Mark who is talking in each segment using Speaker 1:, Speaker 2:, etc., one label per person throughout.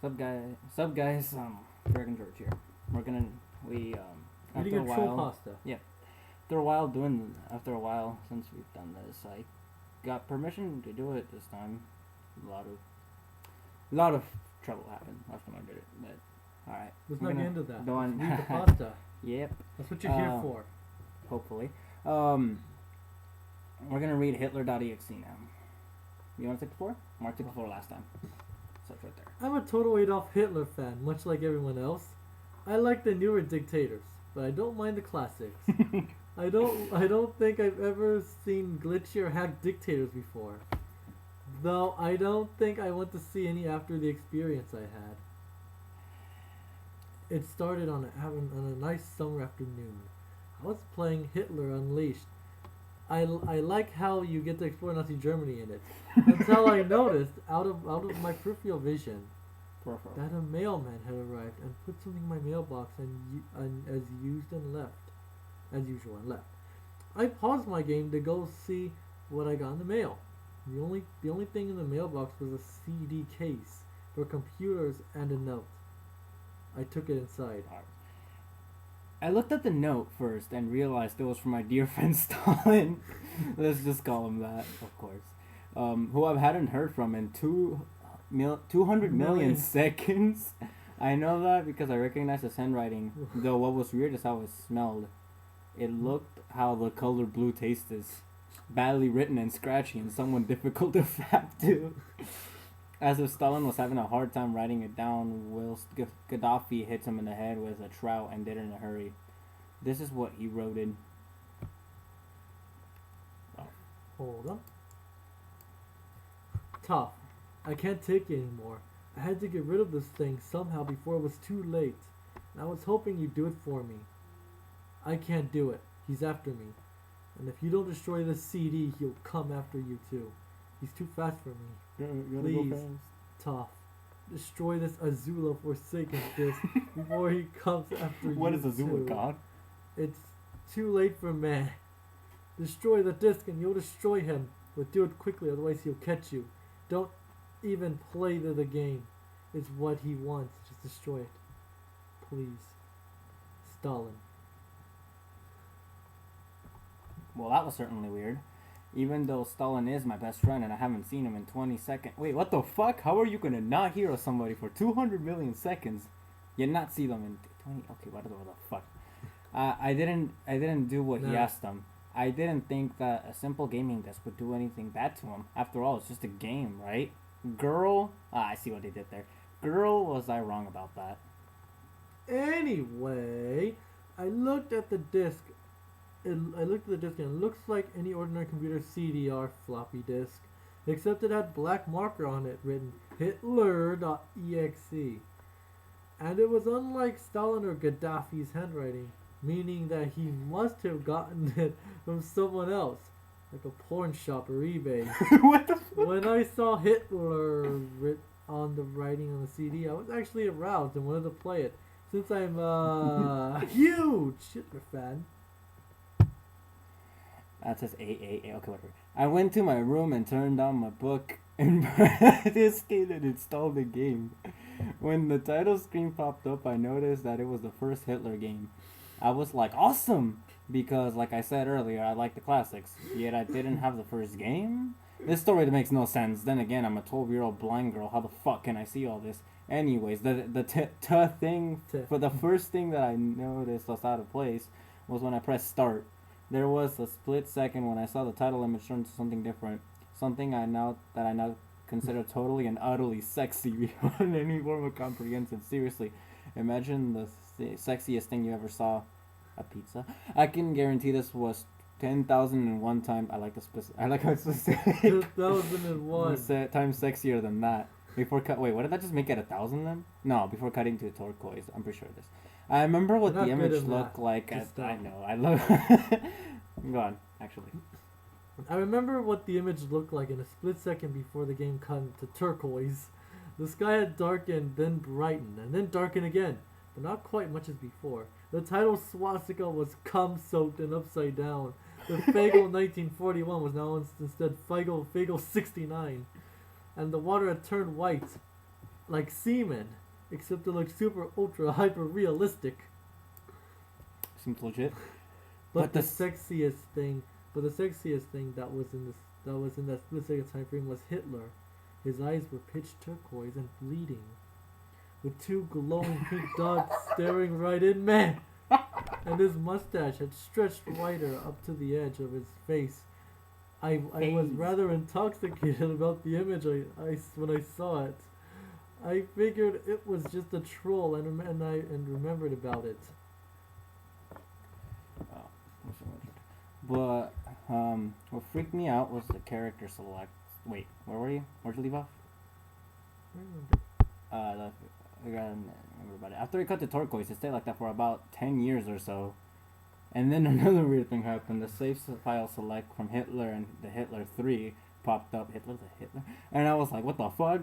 Speaker 1: Sup guys, Greg and George here. We're gonna after
Speaker 2: Eating
Speaker 1: a
Speaker 2: a troll
Speaker 1: while
Speaker 2: pasta.
Speaker 1: after a while since we've done this, I got permission to do it this time. A lot of trouble happened last time I did it, but alright.
Speaker 2: Let's not get into that.
Speaker 1: Go on.
Speaker 2: Let's read the pasta.
Speaker 1: Yep,
Speaker 2: That's what you're here for.
Speaker 1: hopefully. We're gonna read Hitler.exe now. You wanna take the floor? Mark took the floor last time. So it's right there.
Speaker 2: I'm a total Adolf Hitler fan, much like everyone else. I like the newer dictators, but I don't mind the classics. I don't think I've ever seen glitchy or hacked dictators before. Though I don't think I want to see any after the experience I had. It started on a nice summer afternoon. I was playing Hitler Unleashed. I like how you get to explore Nazi Germany in it. Until I noticed, out of my peripheral vision, that a mailman had arrived and put something in my mailbox and as usual and left. I paused my game to go see what I got in the mail. The only thing in the mailbox was a CD case for computers and a note. I took it inside.
Speaker 1: I looked at the note first and realized it was from my dear friend Stalin. Let's just call him that, of course. Who I hadn't heard from in 200 million seconds. I know that because I recognized his handwriting. Though what was weird is how it smelled. It looked how the color blue tasted. Badly written and scratchy and somewhat difficult to fap to. As if Stalin was having a hard time writing it down, whilst Gaddafi hits him in the head with a trout and did it in a hurry. This is what he wrote in.
Speaker 2: Hold on. Tough. I can't take it anymore. I had to get rid of this thing somehow before it was too late. And I was hoping you'd do it for me. I can't do it. He's after me. And if you don't destroy this CD, he'll come after you too. He's too fast for me. Please, Toph, destroy this Azula Forsaken disc before he comes after you.
Speaker 1: What is Azula, God?
Speaker 2: It's too late for man. Destroy the disc and you'll destroy him. But do it quickly, otherwise he'll catch you. Don't even play the game. It's what he wants. Just destroy it. Please. Stalin.
Speaker 1: Well, that was certainly weird. Even though Stalin is my best friend and I haven't seen him in 20 seconds. Wait, what the fuck? How are you gonna not hear of somebody for 200 million seconds, yet not see them in 20? Okay, what the fuck? I didn't do what he asked them. I didn't think that a simple gaming desk would do anything bad to him. After all, it's just a game, right? Girl, I see what they did there. Girl, was I wrong about that?
Speaker 2: Anyway, I looked at the disc. And it looks like any ordinary computer CD-R floppy disk, except it had black marker on it written Hitler.exe. And it was unlike Stalin or Gaddafi's handwriting, meaning that he must have gotten it from someone else, like a porn shop or eBay.
Speaker 1: What the fuck?
Speaker 2: When I saw Hitler written on the writing on the CD, I was actually aroused and wanted to play it, since I'm a huge Hitler fan.
Speaker 1: That says AAA. Okay, whatever. I went to my room and turned on my book and this kid and installed the game. When the title screen popped up, I noticed that it was the first Hitler game. I was like, awesome! Because, like I said earlier, I like the classics. Yet I didn't have the first game? This story makes no sense. Then again, I'm a 12-year-old blind girl. How the fuck can I see all this? Anyways, the thing, for the first thing that I noticed was out of place was when I pressed start. There was a split second when I saw the title image turn to something different, something I now consider totally and utterly sexy beyond any form of comprehension. Seriously, imagine the sexiest thing you ever saw, a pizza. I can guarantee this was 10,001 times. I like how it's specific.
Speaker 2: 10,001
Speaker 1: times sexier than that. Before wait, what did that just make it 1,000 then? No, before cutting to turquoise. I'm pretty sure of this. I remember what the image looked like. I know. I love. Go on, actually.
Speaker 2: I remember what the image looked like in a split second before the game cut to turquoise. The sky had darkened, then brightened, and then darkened again, but not quite much as before. The title swastika was cum-soaked and upside down. The Fagel 1941 was now instead Fagel 69, and the water had turned white. like semen, except it looked super ultra hyper realistic.
Speaker 1: Seems legit.
Speaker 2: But the sexiest thing, that was in that split second time frame was Hitler. His eyes were pitch turquoise and bleeding, with two glowing pink dots staring right in me. And his mustache had stretched wider up to the edge of his face. I was rather intoxicated about the image when I saw it. I figured it was just a troll and remembered about it.
Speaker 1: But what freaked me out was the character select. Wait, where were you? Where'd you leave off? I gotta remember about it. After it cut to turquoise, it stayed like that for about 10 years or so. And then another weird thing happened. The save file select from Hitler and the Hitler 3 popped up. Hitler? And I was like, what the fuck?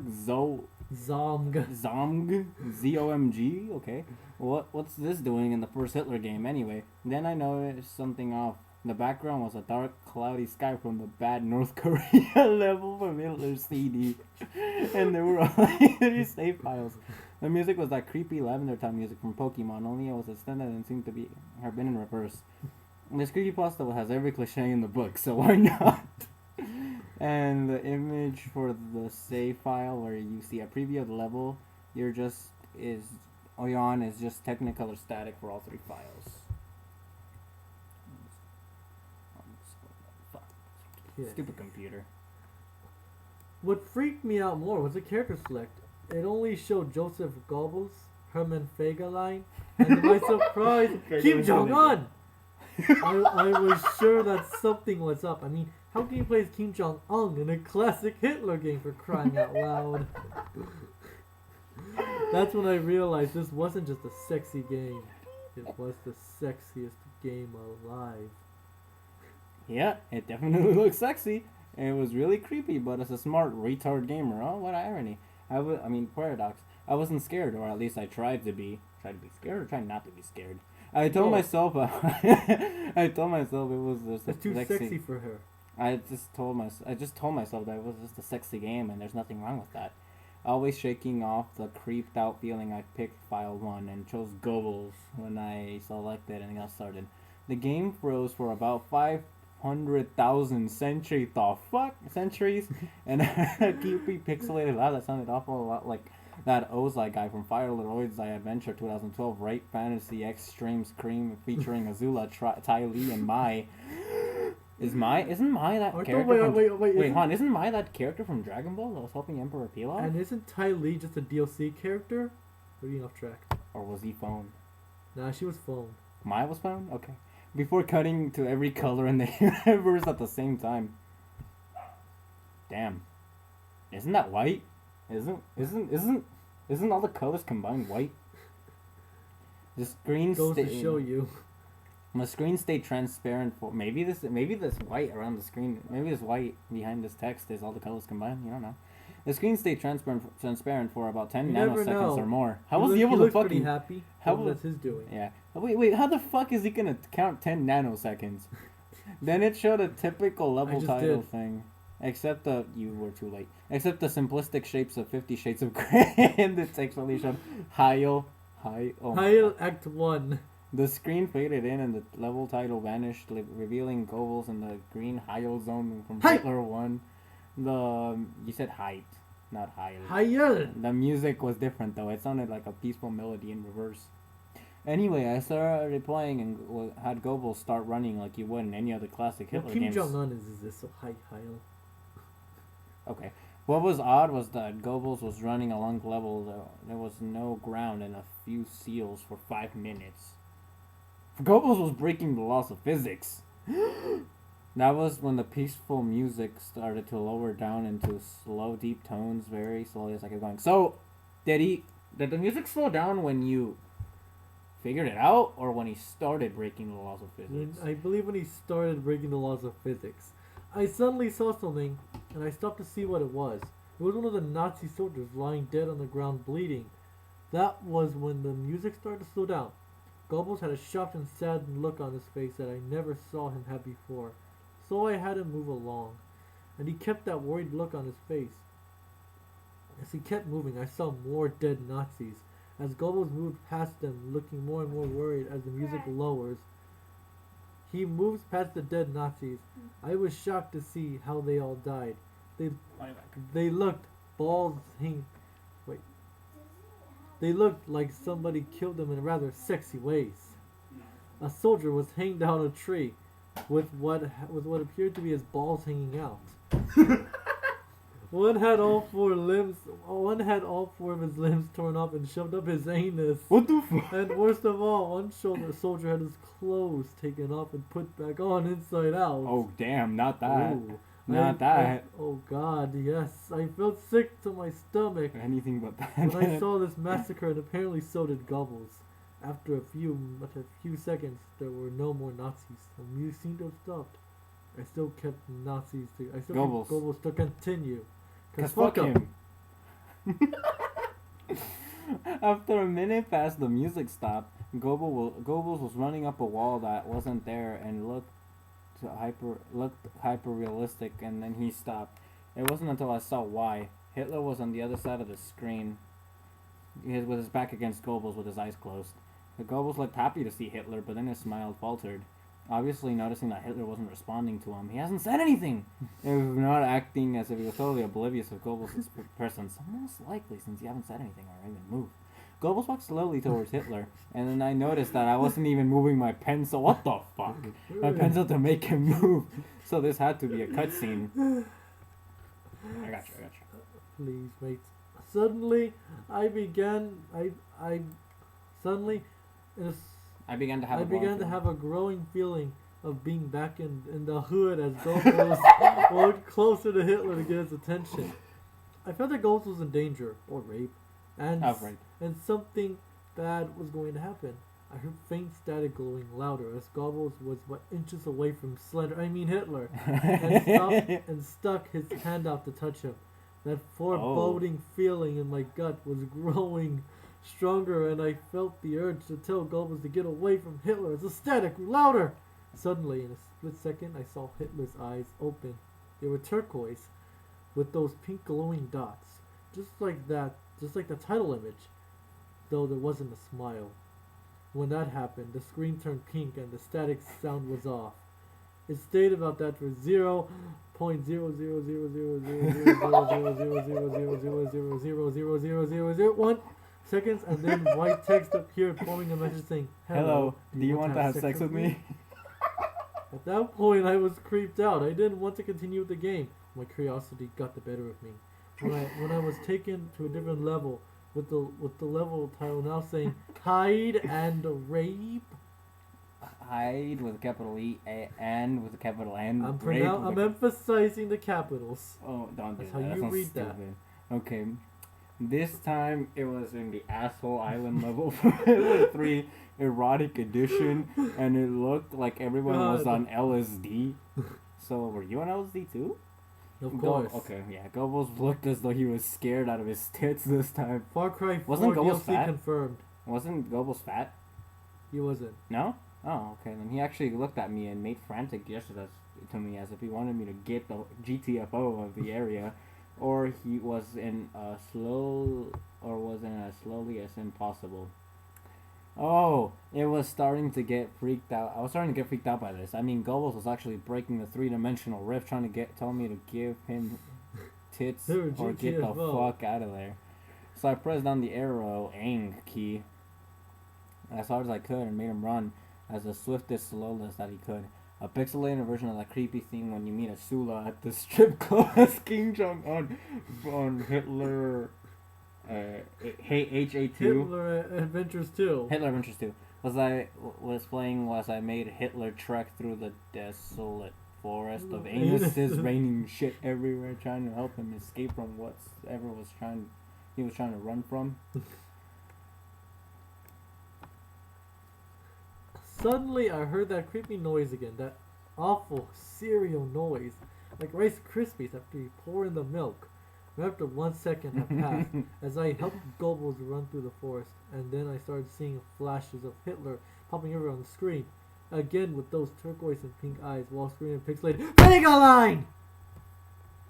Speaker 2: Zomg.
Speaker 1: Z-O-M-G? Okay. What's this doing in the first Hitler game anyway? Then I noticed something off. The background was a dark, cloudy sky from the bad North Korea level from Hitler's CD. And there were only 3 save files. The music was that creepy Lavender Town music from Pokemon, only it was extended and seemed to have been in reverse. This creepypasta has every cliche in the book, so why not? And the image for the save file where you see a preview of the level, Oyan is just Technicolor static for all 3 files.
Speaker 2: Yeah.
Speaker 1: Stupid computer.
Speaker 2: What freaked me out more was the character select. It only showed Joseph Goebbels, Hermann Fegelein, and to my surprise, Kim Jong-un! I was sure that something was up. I mean, how can you play as Kim Jong-un in a classic Hitler game, for crying out loud? That's when I realized this wasn't just a sexy game. It was the sexiest game alive.
Speaker 1: Yeah, it definitely looks sexy. And it was really creepy, but it's a smart retard gamer. Oh, what irony. Paradox. I wasn't scared, or at least I tried to be. Tried to be scared or tried not to be scared? I told myself it was just
Speaker 2: it's too sexy for her.
Speaker 1: I just told myself that it was just a sexy game and there's nothing wrong with that. Always shaking off the creeped out feeling, I picked file 1 and chose Goebbels when I selected and got started. The game froze for about 500,000 centuries, and a creepy pixelated loud that sounded awful a lot like that Ozai guy from Firelord's Adventure 2012, Right Fantasy Extreme Scream featuring Azula, Ty Lee, and Mai. Isn't Mai that character? Wait, hon, isn't Mai that character from Dragon Ball that was helping Emperor Pilaf?
Speaker 2: And isn't Ty Lee just a DLC character? We're getting off track.
Speaker 1: Or was he phone?
Speaker 2: Nah, she was phone.
Speaker 1: Mai was phone? Okay. Before cutting to every color in the universe at the same time. Damn. Isn't that white? Isn't all the colors combined white? The screen
Speaker 2: goes to show you.
Speaker 1: The screen stayed transparent for maybe this white around the screen. Maybe this white behind this text is all the colors combined. You don't know. The screen stayed transparent for about 10 nanoseconds or more. How was he able to fucking?
Speaker 2: Pretty happy. That's his doing.
Speaker 1: Yeah. Wait. How the fuck is he gonna count 10 nanoseconds? Then it showed a typical level title thing. Except you were too late. Except the simplistic shapes of 50 Shades of Grey and the text only showed Heil
Speaker 2: Act 1.
Speaker 1: The screen faded in and the level title vanished, revealing Goebbels in the green Heil zone from Hitler 1. You said height, not Heil.
Speaker 2: Heil!
Speaker 1: The music was different though. It sounded like a peaceful melody in reverse. Anyway, I started playing and had Goebbels start running like you would in any other classic Hitler games.
Speaker 2: Kim Jong-un is this so Heil?
Speaker 1: Okay. What was odd was that Goebbels was running along the level. There was no ground and a few seals for 5 minutes. Goebbels was breaking the laws of physics. That was when the peaceful music started to lower down into slow, deep tones very slowly as I kept going. So, did the music slow down when you figured it out, or when he started breaking the laws of physics?
Speaker 2: I believe when he started breaking the laws of physics. I suddenly saw something, and I stopped to see what it was. It was one of the Nazi soldiers lying dead on the ground bleeding. That was when the music started to slow down. Goebbels had a shocked and saddened look on his face that I never saw him have before. So I had him move along, and he kept that worried look on his face. As he kept moving, I saw more dead Nazis. As Goebbels moved past them, looking more and more worried as the music lowers, he moves past the dead Nazis. I was shocked to see how they all died. They they looked balls hang. Wait. They looked like somebody killed them in rather sexy ways. A soldier was hanged down a tree, with what appeared to be his balls hanging out. One had all four of his limbs torn off and shoved up his anus.
Speaker 1: What the fuck?
Speaker 2: And worst of all, one soldier had his clothes taken off and put back on inside out.
Speaker 1: Oh damn! Not that.
Speaker 2: Ooh.
Speaker 1: Not that.
Speaker 2: Oh God, yes. I felt sick to my stomach
Speaker 1: Anything but that.
Speaker 2: when I saw this massacre, and apparently so did Goebbels. After a few seconds, there were no more Nazis. The music seemed to have stopped. I still kept Goebbels to continue.
Speaker 1: Cause fuck him. After a minute past, the music stopped. Goebbels was running up a wall that wasn't there and looked hyper realistic, and then he stopped. It wasn't until I saw why. Hitler was on the other side of the screen, with his back against Goebbels with his eyes closed. The Goebbels looked happy to see Hitler, but then his smile faltered. Obviously noticing that Hitler wasn't responding to him. He hasn't said anything! He was not acting as if he was totally oblivious of Goebbels' presence. Most likely, since you haven't said anything or even moved. Goebbels walked slowly towards Hitler, and then I noticed that I wasn't even moving my pencil. What the fuck? My pencil to make him move. So this had to be a cutscene. I got you.
Speaker 2: Please, mate. Suddenly, I began to have a growing feeling of being back in the hood as Goebbels walked closer to Hitler to get his attention. I felt that Goebbels was in danger, or rape, and something bad was going to happen. I heard faint static glowing louder as Goebbels was inches away from Hitler, and stuck his hand out to touch him. That foreboding feeling in my gut was growing stronger, and I felt the urge to tell Goebbels to get away from Hitler as the static grew louder. Suddenly, in a split second, I saw Hitler's eyes open. They were turquoise, with those pink glowing dots, just like the title image, though there wasn't a smile. When that happened, the screen turned pink and the static sound was off. It stayed about that for 0.0000000000000000000000001 seconds, and then white text appeared forming a message saying,
Speaker 1: "Hello, do you want to have sex with me?"
Speaker 2: At that point, I was creeped out. I didn't want to continue with the game. My curiosity got the better of me. When I was taken to a different level, with the level title now saying "Hide and Rape."
Speaker 1: Hide with a capital E and with a capital N.
Speaker 2: I'm emphasizing the capitals.
Speaker 1: Oh, don't do
Speaker 2: That's
Speaker 1: that.
Speaker 2: how you read that.
Speaker 1: Okay. This time it was in the asshole island level for Hitler 3 erotic edition, and it looked like everyone was on LSD. So were you on LSD too?
Speaker 2: Of course.
Speaker 1: Okay, yeah. Goebbels looked as though he was scared out of his tits this time.
Speaker 2: Far Cry 4
Speaker 1: Wasn't Goebbels
Speaker 2: DLC
Speaker 1: fat?
Speaker 2: confirmed.
Speaker 1: Wasn't Goebbels fat?
Speaker 2: He wasn't.
Speaker 1: No? Oh, okay. Then he actually looked at me and made frantic gestures to me as if he wanted me to get the GTFO of the area, or he was in a as slowly as impossible. Oh, it was starting to get freaked out. I was starting to get freaked out by this. I mean, Goebbels was actually breaking the three-dimensional rift, trying to tell me to give him tits or get the fuck out of there. So I pressed down the arrow ang key as hard as I could and made him run as the swiftest, slowest that he could. A pixelated version of that creepy thing when you meet a Sula at the strip club as King Jong-un on Hitler... HA2.
Speaker 2: Hitler Adventures 2.
Speaker 1: Hitler Adventures 2. Was I made Hitler trek through the desolate forest of anuses, raining shit everywhere, trying to help him escape from whatever he was trying to run from.
Speaker 2: Suddenly, I heard that creepy noise again, that awful cereal noise, like Rice Krispies after you pour in the milk. After 1 second had passed, as I helped Goebbels run through the forest, and then I started seeing flashes of Hitler popping over on the screen, again with those turquoise and pink eyes, while screaming pixelated, "Line!"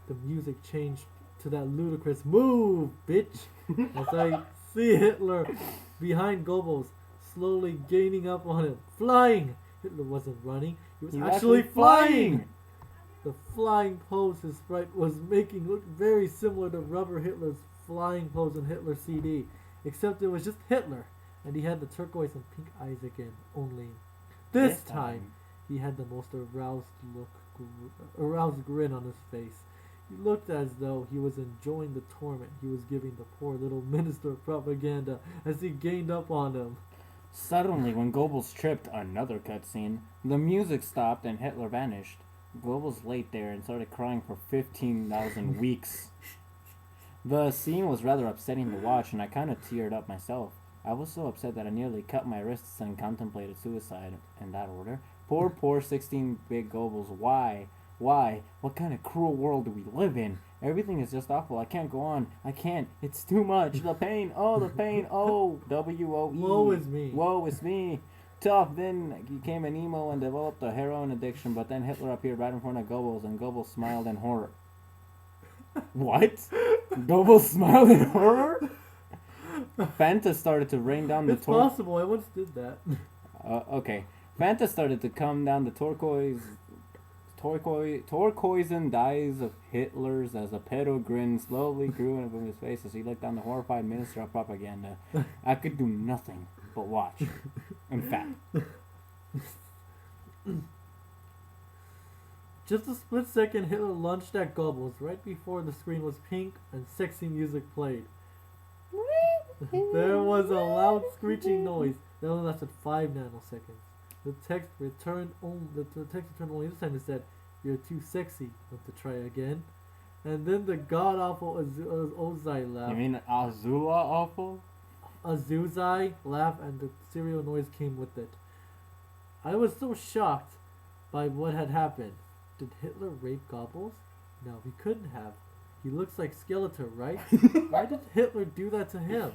Speaker 2: The music changed to that ludicrous "Move, bitch!" as I see Hitler behind Goebbels, slowly gaining up on him. Flying! Hitler wasn't running, he was actually flying! The flying pose his sprite was making looked very similar to Rubber Hitler's flying pose in Hitler CD, except it was just Hitler, and he had the turquoise and pink eyes again, only this time he had the most aroused grin on his face. He looked as though he was enjoying the torment he was giving the poor little minister of propaganda as he gained up on him.
Speaker 1: Suddenly, when Goebbels tripped, another cutscene, the music stopped and Hitler vanished. Goebbels laid there and started crying for 15,000 weeks. The scene was rather upsetting to watch, and I kind of teared up myself. I was so upset that I nearly cut my wrists and contemplated suicide in that order. Poor 16-bit Goebbels. Why? Why? What kind of cruel world do we live in? Everything is just awful. I can't go on. I can't. It's too much. The pain. Oh, the pain. Oh, W-O-E.
Speaker 2: Woe is me.
Speaker 1: Woe is me. Tough. Then he became an emo and developed a heroin addiction, but then Hitler appeared right in front of Goebbels, and Goebbels smiled in horror. What? Goebbels smiled in horror? Fanta started to rain down the
Speaker 2: It's possible, I once did that.
Speaker 1: Okay. Fanta started to come down the turquoisen dyes of Hitler's as a pedo grin slowly grew into his face as he looked down the horrified minister of propaganda. I could do nothing but watch. In fact.
Speaker 2: Just a split second, Hitler lunged at Goebbels right before the screen was pink and sexy music played. There was a loud screeching noise that only lasted 5 nanoseconds. The text returned only this time. It said, "You're too sexy. Want to try again?" And then the god awful Ozai laugh.
Speaker 1: You mean Azula awful?
Speaker 2: Azuzai laugh, and the serial noise came with it. I was so shocked by what had happened. Did Hitler rape Goebbels? No, he couldn't have. He looks like Skeletor, right? Why did Hitler do that to him?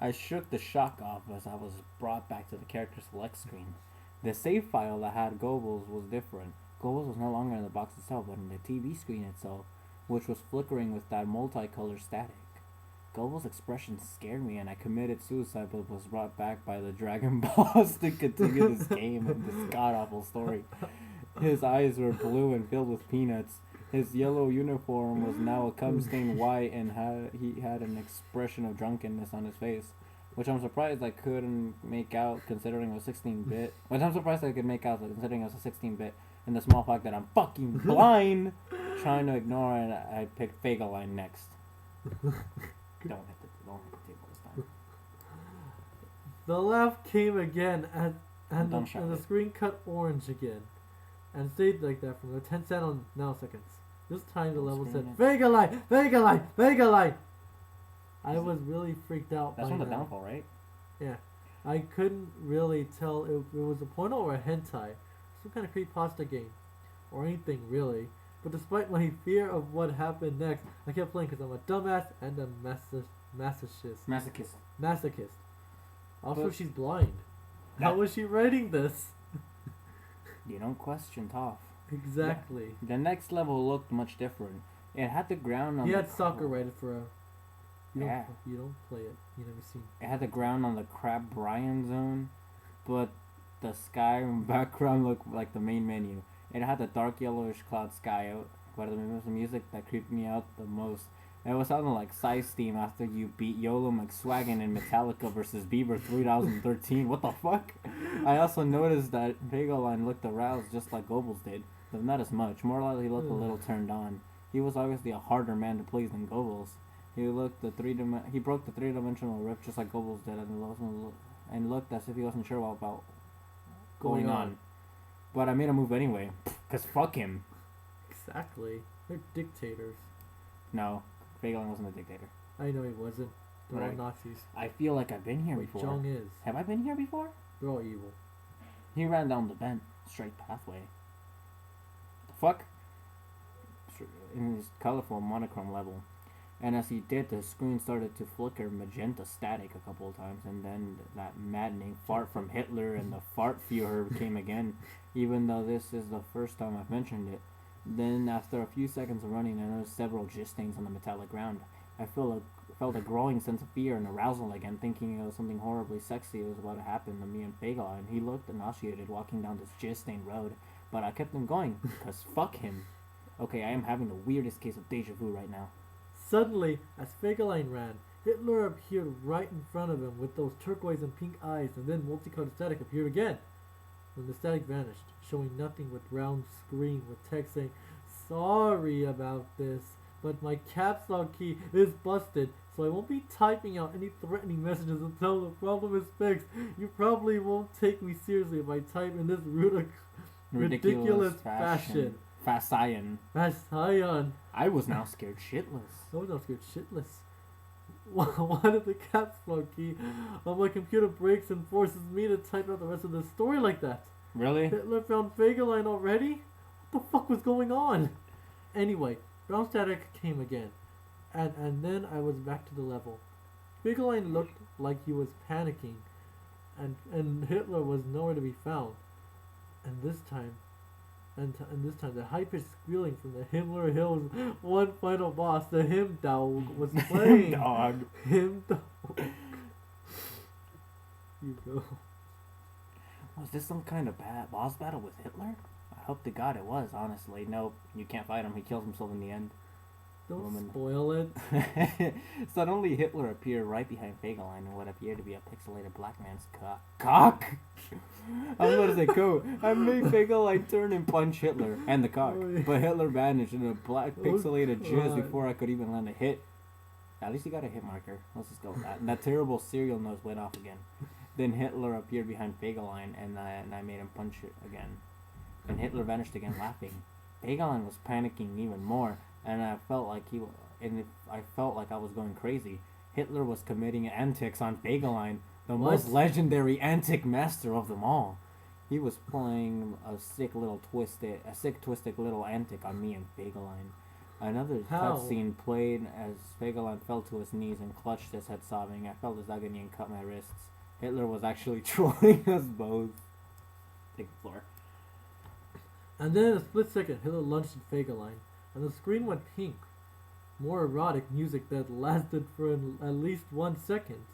Speaker 1: I shook the shock off as I was brought back to the character select screen. The save file that had Goebbels was different. Goebbels was no longer in the box itself, but in the TV screen itself, which was flickering with that multicolored static. Goebbels' expression scared me, and I committed suicide, but was brought back by the Dragon Balls to continue this game and this god-awful story. His eyes were blue and filled with peanuts. His yellow uniform was now a cum-stained white, and he had an expression of drunkenness on his face, which I'm surprised I couldn't make out considering it was 16-bit. Which I'm surprised I could make out considering it was a 16-bit, and the small fact that I'm fucking blind, trying to ignore it. I picked Fageline next. Don't hit the table this time.
Speaker 2: The laugh came again, and the screen cut orange again, and stayed like that for 10 nanoseconds. This time the level said, "Fageline! Fageline! Fageline!" I was really freaked out.
Speaker 1: That's from the downfall, right?
Speaker 2: Yeah. I couldn't really tell if it was a porno or a hentai. Some kind of creepypasta game. Or anything, really. But despite my fear of what happened next, I kept playing because I'm a dumbass and a masochist. Also, she's blind. How was she writing this?
Speaker 1: You don't question Toph.
Speaker 2: Exactly.
Speaker 1: The next level looked much different. It had the ground on
Speaker 2: He had soccer rated for a... You
Speaker 1: Yeah.
Speaker 2: don't play it. You never seen.
Speaker 1: It had the ground on the Crab Brian zone, but the sky background looked like the main menu. It had the dark yellowish cloud sky out, but it was the music that creeped me out the most. It was sounding like Size Steam after you beat Yolo McSwaggin in Metallica vs. Bieber 2013. What the fuck? I also noticed that Fageline looked aroused just like Goebbels did, but not as much. More likely he looked a little turned on. He was obviously a harder man to please than Goebbels. He broke the three-dimensional rift just like Goebbels did, and looked as if he wasn't sure what about going on. But I made a move anyway, cause fuck him.
Speaker 2: Exactly. They're dictators.
Speaker 1: No, Fageline wasn't a dictator.
Speaker 2: I know he wasn't. They're all
Speaker 1: Right.
Speaker 2: Nazis.
Speaker 1: I feel like I've been here
Speaker 2: Wait,
Speaker 1: before.
Speaker 2: Zhong is.
Speaker 1: Have I been here before?
Speaker 2: They're all evil.
Speaker 1: He ran down the bent, straight pathway. The fuck? In his colorful monochrome level. And as he did, the screen started to flicker magenta static a couple of times, and then that maddening fart from Hitler and the fart Führer came again, even though this is the first time I've mentioned it. Then, after a few seconds of running, I noticed several jizz stains on the metallic ground. I felt a growing sense of fear and arousal again, thinking it was something horribly sexy was about to happen to me and Fagel, and he looked nauseated walking down this jizz-stained road. But I kept him going, because fuck him. Okay, I am having the weirdest case of deja vu right now.
Speaker 2: Suddenly, as Fegelein ran, Hitler appeared right in front of him with those turquoise and pink eyes, and then multicolored static appeared again. When the static vanished, showing nothing but round screen with text saying, "Sorry about this, but my caps lock key is busted, so I won't be typing out any threatening messages until the problem is fixed. You probably won't take me seriously if I type in this ridiculous fashion.
Speaker 1: Fascion.
Speaker 2: Fascion.
Speaker 1: I was now scared shitless.
Speaker 2: I was not scared shitless. One of the caps lock key on my computer breaks and forces me to type out the rest of the story like that.
Speaker 1: Really?
Speaker 2: Hitler found Fegelein already? What the fuck was going on? Anyway, brown static came again, and then I was back to the level. Fegelein looked like he was panicking, and Hitler was nowhere to be found. And this time, the high-pitched squealing from the Himmler Hills one final boss, the Him Dog, was playing.
Speaker 1: Dog.
Speaker 2: Him Dog. You go.
Speaker 1: Was this some kind of boss battle with Hitler? I hope to God it was, honestly. Nope, you can't fight him. He kills himself in the end.
Speaker 2: Don't spoil it.
Speaker 1: Suddenly, Hitler appeared right behind Fegelein in what appeared to be a pixelated black man's cock. I was about to say coat. I made Fegelein turn and punch Hitler and the cock, but Hitler vanished in a black pixelated jizz before I could even land a hit. At least he got a hit marker. Let's just go with that. And that terrible serial nose went off again. Then Hitler appeared behind Fegelein, and I made him punch it again. And Hitler vanished again, laughing. Fegelein was panicking even more, and I felt like I was going crazy. Hitler was committing antics on Fegelein, the most legendary antic master of them all. He was playing a sick twisted little antic on me and Fegelein. Another cutscene played as Fegelein fell to his knees and clutched his head sobbing. I felt his agony and cut my wrists. Hitler was actually trolling us both. Take the floor.
Speaker 2: And then in a split second, Hitler lunged at Fegelein, and the screen went pink. More erotic music that lasted for at least 1 second.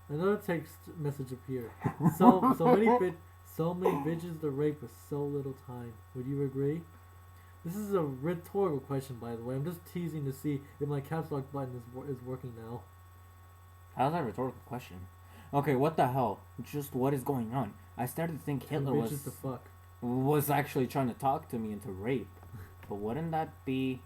Speaker 2: Another text message appeared. So many bitches to rape with so little time. Would you agree? This is a rhetorical question, by the way. I'm just teasing to see if my caps lock button is working now.
Speaker 1: How's that a rhetorical question? Okay, what the hell? Just what is going on? I started to think Hitler was actually trying to talk to me into rape. But wouldn't that mean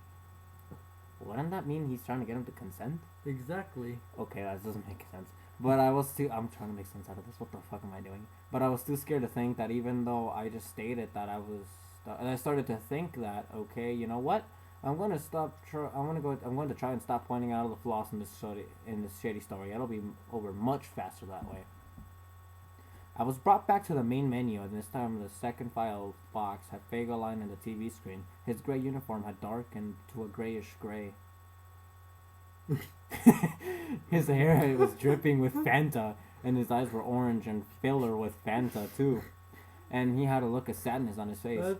Speaker 1: he's trying to get him to consent?
Speaker 2: Exactly.
Speaker 1: Okay, that doesn't make sense. But I'm trying to make sense out of this. What the fuck am I doing? But I was too scared to think that, even though I just stated that and I started to think that, okay, you know what? I'm going to try and stop pointing out all the flaws in this shady story. It'll be over much faster that way. I was brought back to the main menu, and this time the second file box had Fegelein in the TV screen. His gray uniform had darkened to a grayish gray. His hair was dripping with Fanta, and his eyes were orange and filler with Fanta too. And he had a look of sadness on his face.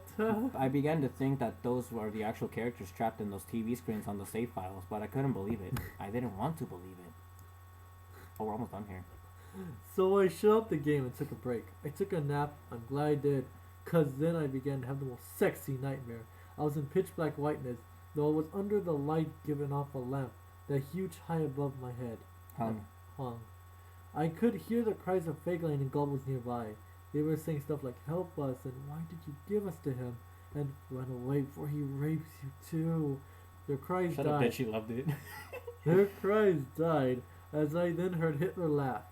Speaker 1: I began to think that those were the actual characters trapped in those TV screens on the save files, but I couldn't believe it. I didn't want to believe it. Oh, we're almost done here.
Speaker 2: So I shut up the game and took a break. I took a nap. I'm glad I did, cause then I began to have the most sexy nightmare. I was in pitch black whiteness, though I was under the light given off a lamp that huge high above my head. Hung. I could hear the cries of Fegelein and Goblins nearby. They were saying stuff like, "Help us," and "Why did you give us to him?" and "Run away before he rapes you too." Their cries died.
Speaker 1: Shut up, bitch, she loved it.
Speaker 2: Their cries died as I then heard Hitler laugh.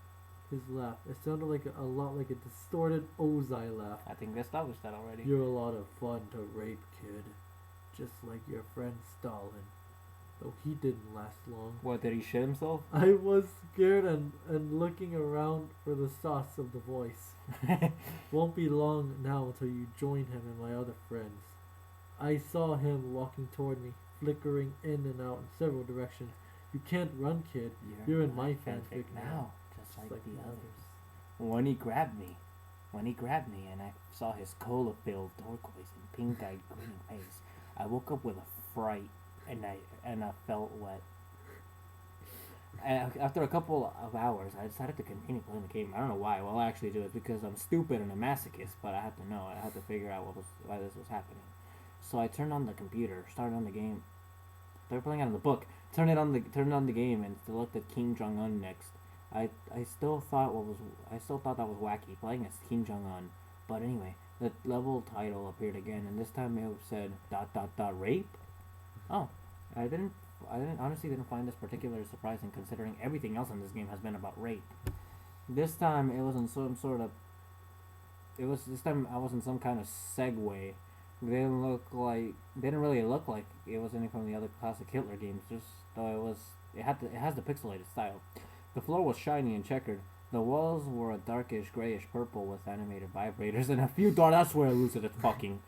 Speaker 2: His laugh. It sounded like a lot like a distorted Ozai laugh.
Speaker 1: I think we established that already.
Speaker 2: "You're a lot of fun to rape, kid. Just like your friend Stalin. Though he didn't last long."
Speaker 1: What, did he shit himself?
Speaker 2: I was scared and looking around for the source of the voice. "Won't be long now until you join him and my other friends." I saw him walking toward me, flickering in and out in several directions. "You can't run, kid. You're in my fanfic now.
Speaker 1: Just like the others." When he grabbed me, and I saw his cola-filled, turquoise, and pink-eyed grinning face, I woke up with a fright, and I felt wet. And after a couple of hours, I decided to continue playing the game. I don't know why. Well, I actually do it because I'm stupid and a masochist. But I had to know. I had to figure out why this was happening. So I turned on the computer, started on the game. They were playing out of the book. Turned on the game and looked at Kim Jong Un next. I still thought that was wacky playing as Kim Jong Un. But anyway, the level title appeared again, and this time it said rape. Oh, I didn't honestly didn't find this particularly surprising considering everything else in this game has been about rape. This time it was in some sort of this time I was in some kind of Segway. They didn't really look like it was any from the other classic Hitler games. Just though it has the pixelated style. The floor was shiny and checkered. The walls were a darkish grayish purple with animated vibrators and a few dark. That's where I lose it. It's fucking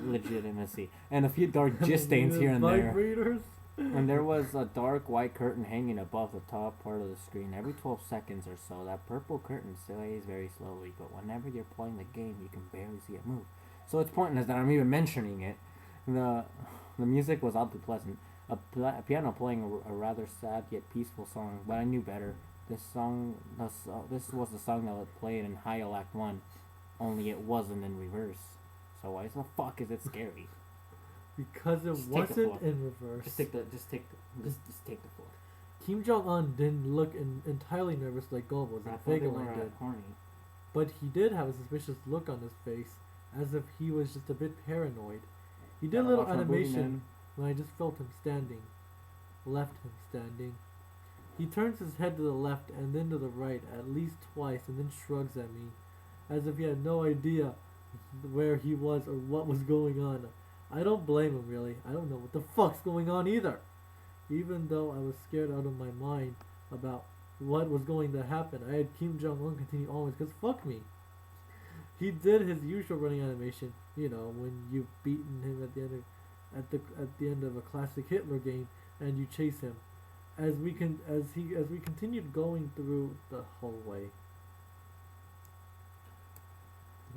Speaker 1: legitimacy and a few dark gist stains here and there.
Speaker 2: Vibrators.
Speaker 1: And there was a dark white curtain hanging above the top part of the screen. Every 12 seconds or so, that purple curtain sways very slowly, but whenever you're playing the game, you can barely see it move. So it's pointless that I'm even mentioning it. The music was oddly pleasant. A piano playing a rather sad yet peaceful song, but I knew better. This was the song that was played in Heil Act 1, only it wasn't in reverse. So why the fuck is it scary?
Speaker 2: Because it
Speaker 1: Just take the
Speaker 2: wasn't
Speaker 1: floor.
Speaker 2: in reverse.
Speaker 1: Just take the floor.
Speaker 2: Kim Jong Un didn't look entirely nervous like Goebbels and Feigelin did,
Speaker 1: Horny.
Speaker 2: but he did have a suspicious look on his face, as if he was just a bit paranoid. He did a little animation when I just felt him standing, left him standing. He turns his head to the left and then to the right at least twice and then shrugs at me, as if he had no idea where he was or what was going on. I don't blame him really. I don't know what the fuck's going on either. Even though I was scared out of my mind about what was going to happen, I had Kim Jong-un continue onwards because fuck me. He did his usual running animation, you know, when you've beaten him at the end of a classic Hitler game and you chase him. As we continued going through the hallway.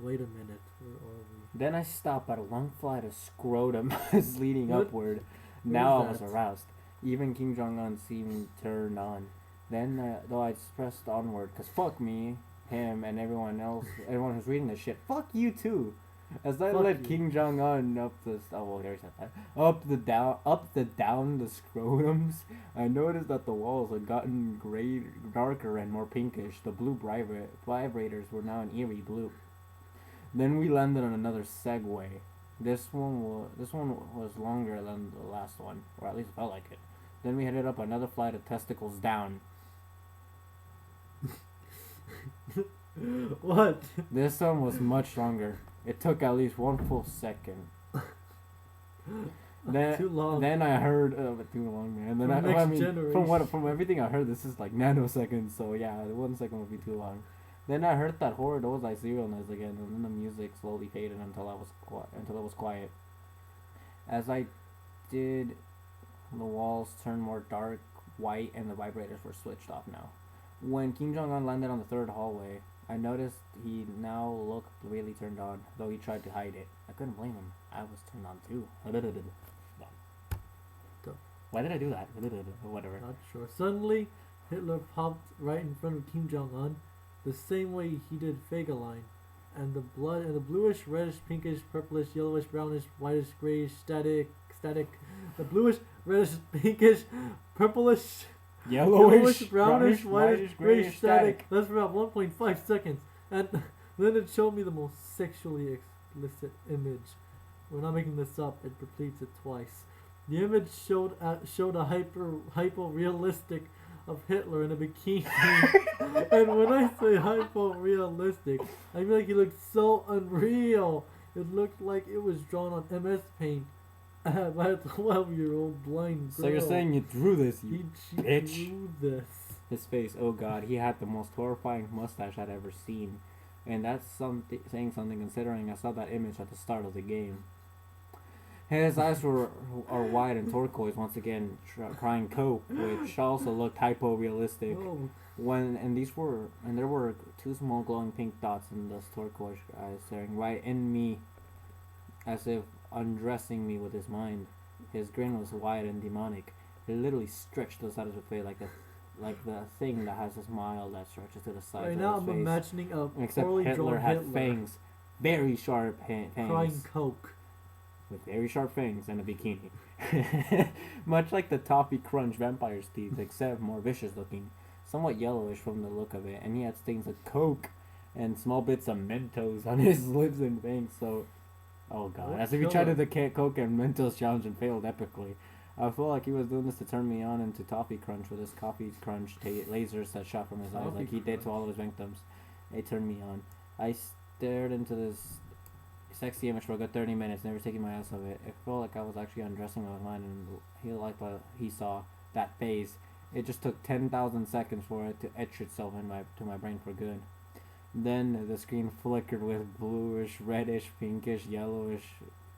Speaker 2: Wait a minute, where are we?
Speaker 1: Then I stopped at a long flight of scrotum leading
Speaker 2: What?
Speaker 1: upward. Now I was
Speaker 2: that?
Speaker 1: aroused. Even Kim Jong Un seemed turned on. Then, though I pressed onward, cause fuck me, him, and everyone who's reading this shit. Fuck you too. As I
Speaker 2: Fuck
Speaker 1: led
Speaker 2: you.
Speaker 1: Kim Jong Un up the down the scrotums, I noticed that the walls had gotten darker and more pinkish. The blue vibrators were now an eerie blue. Then we landed on another Segway. This one was longer than the last one, or at least it felt like it. Then we headed up another flight of testicles down.
Speaker 2: What?
Speaker 1: This one was much longer. It took at least one full second.
Speaker 2: Too long.
Speaker 1: Then I heard too long, man. Then from everything I heard, this is like nanoseconds. So yeah, 1 second would be too long. Then I heard that horrid Ozai serial noise again, and then the music slowly faded until it was quiet. As I did, the walls turned more dark white, and the vibrators were switched off now. When Kim Jong Un landed on the third hallway, I noticed he now looked really turned on, though he tried to hide it. I couldn't blame him. I was turned on too. Why did I do that? Whatever.
Speaker 2: Not sure. Suddenly, Hitler popped right in front of Kim Jong Un, the same way he did Feigelin, and the bluish, reddish, pinkish, purplish, yellowish, brownish, whitish, grayish, static, the bluish, reddish, pinkish, purplish,
Speaker 1: Yellowish,
Speaker 2: brownish, whitish, grayish, static. That's for about 1.5 seconds, and then it showed me the most sexually explicit image. We're not making this up. It repeats it twice. The image showed a hyper-realistic of Hitler in a bikini. And when I say hyper-realistic, I mean like he looked so unreal. It looked like it was drawn on MS Paint by a 12-year-old blind girl.
Speaker 1: So you're saying you drew this, you
Speaker 2: She
Speaker 1: bitch?
Speaker 2: drew this.
Speaker 1: His face, oh god, he had the most horrifying mustache I'd ever seen. And that's saying something considering I saw that image at the start of the game. His eyes are wide and turquoise once again, crying cope, which also looked hypo-realistic.
Speaker 2: Oh,
Speaker 1: There were two small glowing pink dots in those turquoise eyes staring right in me, as if undressing me with his mind. His grin was wide and demonic. He literally stretched to the side of his face like the thing that has a smile that stretches to the side
Speaker 2: Right
Speaker 1: of
Speaker 2: now,
Speaker 1: his
Speaker 2: I'm
Speaker 1: face.
Speaker 2: imagining a
Speaker 1: Except
Speaker 2: poorly
Speaker 1: Hitler
Speaker 2: drawn
Speaker 1: had
Speaker 2: Hitler
Speaker 1: fangs, very sharp fangs,
Speaker 2: crying coke.
Speaker 1: with very sharp fangs and a bikini. Much like the toffee crunch vampire's teeth, except more vicious looking, somewhat yellowish from the look of it, and he had stains of coke and small bits of Mentos on his lips and fangs. So, oh god,
Speaker 2: What
Speaker 1: as if he tried
Speaker 2: killer?
Speaker 1: to the coke and Mentos challenge and failed epically. I feel like he was doing this to turn me on into Toffee Crunch with his coffee crunch lasers that shot from his eyes
Speaker 2: Toffee
Speaker 1: like he did to
Speaker 2: Crunch.
Speaker 1: all of his victims. It turned me on. I stared into this sexy image for a good 30 minutes, never taking my eyes off it. It felt like I was actually undressing my mind, and he liked what he saw, that phase. It just took 10,000 seconds for it to etch itself to my brain for good. Then the screen flickered with bluish, reddish, pinkish, yellowish,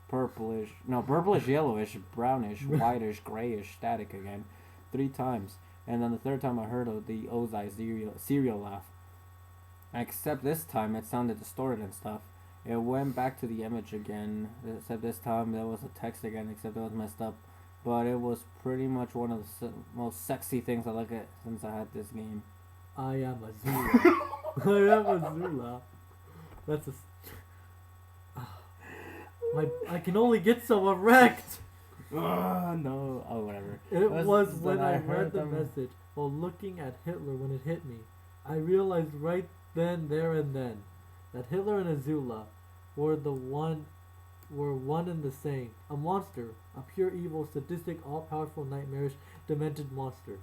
Speaker 1: purplish, yellowish, brownish, whitish, grayish static again, 3 times. And then the third time I heard of the Ozai cereal laugh. Except this time it sounded distorted and stuff. It went back to the image again, except this time there was a text again, except it was messed up. But it was pretty much one of the most sexy things I look at since I had this game.
Speaker 2: I am a Zula. I am a Zula. That's a. I can only get so erect.
Speaker 1: No. Oh, whatever.
Speaker 2: It was
Speaker 1: then
Speaker 2: when I read
Speaker 1: heard
Speaker 2: the
Speaker 1: them.
Speaker 2: message while looking at Hitler when it hit me. I realized right then, there and then, that Hitler and Azula were one and the same. A monster, a pure evil, sadistic, all-powerful, nightmarish, demented monster.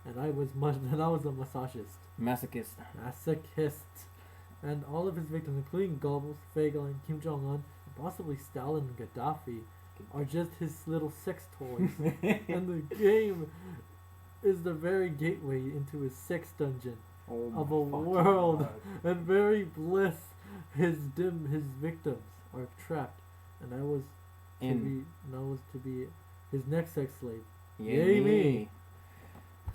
Speaker 2: And I was a
Speaker 1: Masochist.
Speaker 2: masochist. And all of his victims, including Goebbels, Fagel, Kim Jong-un, and possibly Stalin and Gaddafi, are just his little sex toys. And the game is the very gateway into his sex dungeon
Speaker 1: Oh
Speaker 2: of
Speaker 1: my
Speaker 2: a
Speaker 1: fucking
Speaker 2: world.
Speaker 1: God.
Speaker 2: And very bliss his victims are trapped. And I was to be his next sex slave. Yay me.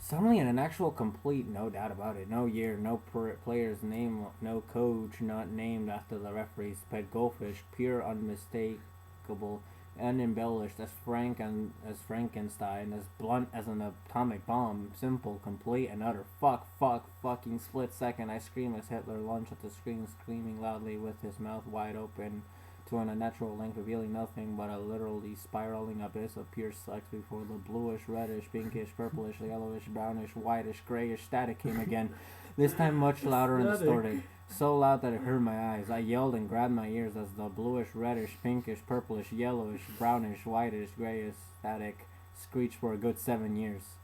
Speaker 1: Suddenly, in an actual complete, no doubt about it. No year, no player's name, no coach, not named after the referee's pet goldfish. Pure, unmistakable, unembellished, as frank and as Frankenstein, as blunt as an atomic bomb. Simple, complete, and utter fucking split second. I scream as Hitler lunged at the screen, screaming loudly with his mouth wide open to an unnatural length, revealing nothing but a literally spiraling abyss of pure sex before the bluish, reddish, pinkish, purplish, yellowish, brownish, whitish, grayish static came again, this time much louder and distorted. So loud that it hurt my eyes. I yelled and grabbed my ears as the bluish, reddish, pinkish, purplish, yellowish, brownish, whitish, grayish static screeched for a good 7 years.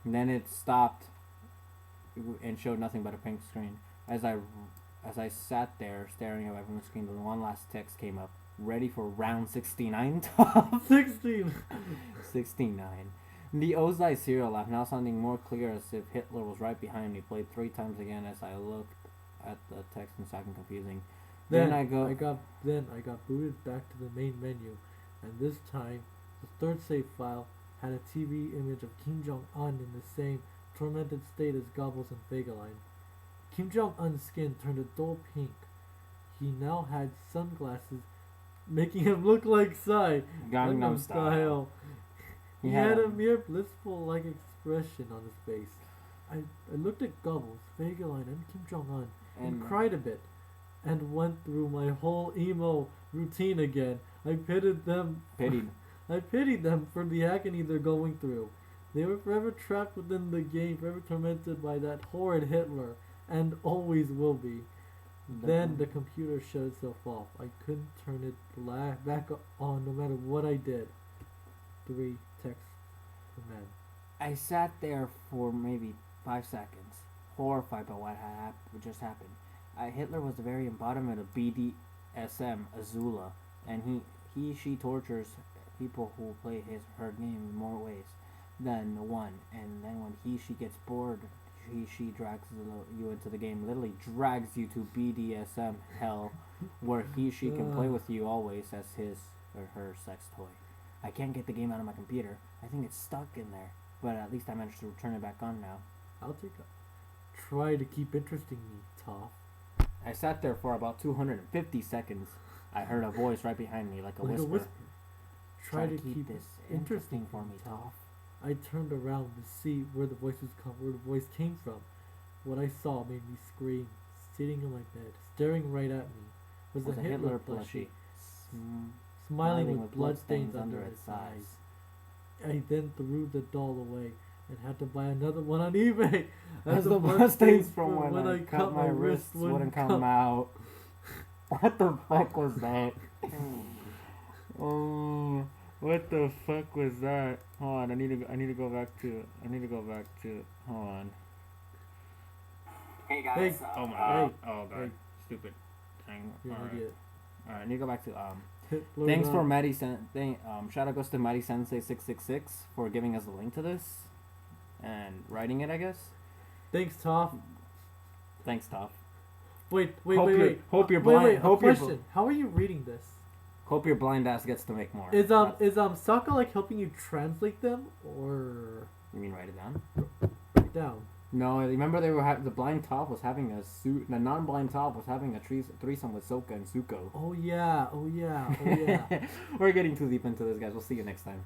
Speaker 1: And then it stopped and showed nothing but a pink screen. As I sat there staring at my phone screen, the one last text came up. Ready for round 69, Tom?
Speaker 2: 16.
Speaker 1: 69. The Ozai serial laugh, now sounding more clear as if Hitler was right behind me, played 3 times again as I looked at the text and second confusing. Then I
Speaker 2: got booted back to the main menu, and this time the third save file had a TV image of Kim Jong-un in the same tormented state as Goebbels and Fagelein. Kim Jong-un's skin turned a dull pink. He now had sunglasses, making him look like Psy.
Speaker 1: Gangnam Style.
Speaker 2: He had a mere blissful-like expression on his face. I looked at Goebbels, Fagelein, and Kim Jong-un and cried a bit, and went through my whole emo routine again. I pitied them. I pitied them for the agony they're going through. They were forever trapped within the game, forever tormented by that horrid Hitler, and always will be. Then the computer shut itself off. I couldn't turn it back on no matter what I did. 3 texts from men.
Speaker 1: I sat there for maybe 5 seconds, horrified by what just happened. Hitler was the very embodiment of BDSM, Azula, and she tortures people who play her game in more ways than one. And then when she gets bored, she drags you into the game, literally drags you to BDSM hell, where she can play with you always as his or her sex toy. I can't get the game out of my computer. I think it's stuck in there, but at least I managed to turn it back on now.
Speaker 2: I'll take a try to keep interesting me, Toph.
Speaker 1: I sat there for about 250 seconds, I heard a voice right behind me, like a
Speaker 2: Like
Speaker 1: whisper.
Speaker 2: a whisper. Try to keep
Speaker 1: this
Speaker 2: it interesting
Speaker 1: for me, Toph.
Speaker 2: I turned around to see where the voice came from. What I saw made me scream. Sitting in my bed, staring right at me, was a Hitler plushie, smiling with bloodstains under its eyes. I then threw the doll away and had to buy another one on eBay.
Speaker 1: As the bloodstains from when I cut my wrists wouldn't come out. What the fuck was that? Oh, what the fuck was that? Hold on, I need to go back to. Hold on.
Speaker 3: Hey guys.
Speaker 2: Hey.
Speaker 1: Oh my
Speaker 2: Hey.
Speaker 1: god. Oh god.
Speaker 2: Hey.
Speaker 1: Stupid thing.
Speaker 2: You're an idiot.
Speaker 1: Alright, I need to go back to
Speaker 2: Hitler
Speaker 1: thanks
Speaker 2: dot-
Speaker 1: for Maddie shout out goes to Maddie Sensei 666 for giving us a link to this and writing it, I guess.
Speaker 2: Thanks, Toph.
Speaker 1: Thanks, Toph.
Speaker 2: Wait.
Speaker 1: Hope you're
Speaker 2: Wait,
Speaker 1: blind.
Speaker 2: a
Speaker 1: Hope you're
Speaker 2: question. How are you reading this?
Speaker 1: hope your blind ass gets to make more.
Speaker 2: Is Sokka like helping you translate them or
Speaker 1: You mean write it down?
Speaker 2: write it down?
Speaker 1: No, remember they were the blind top was having a suit. The non-blind top was having a threesome with Sokka and Zuko.
Speaker 2: Oh yeah.
Speaker 1: We're getting too deep into this, guys. We'll see you next time.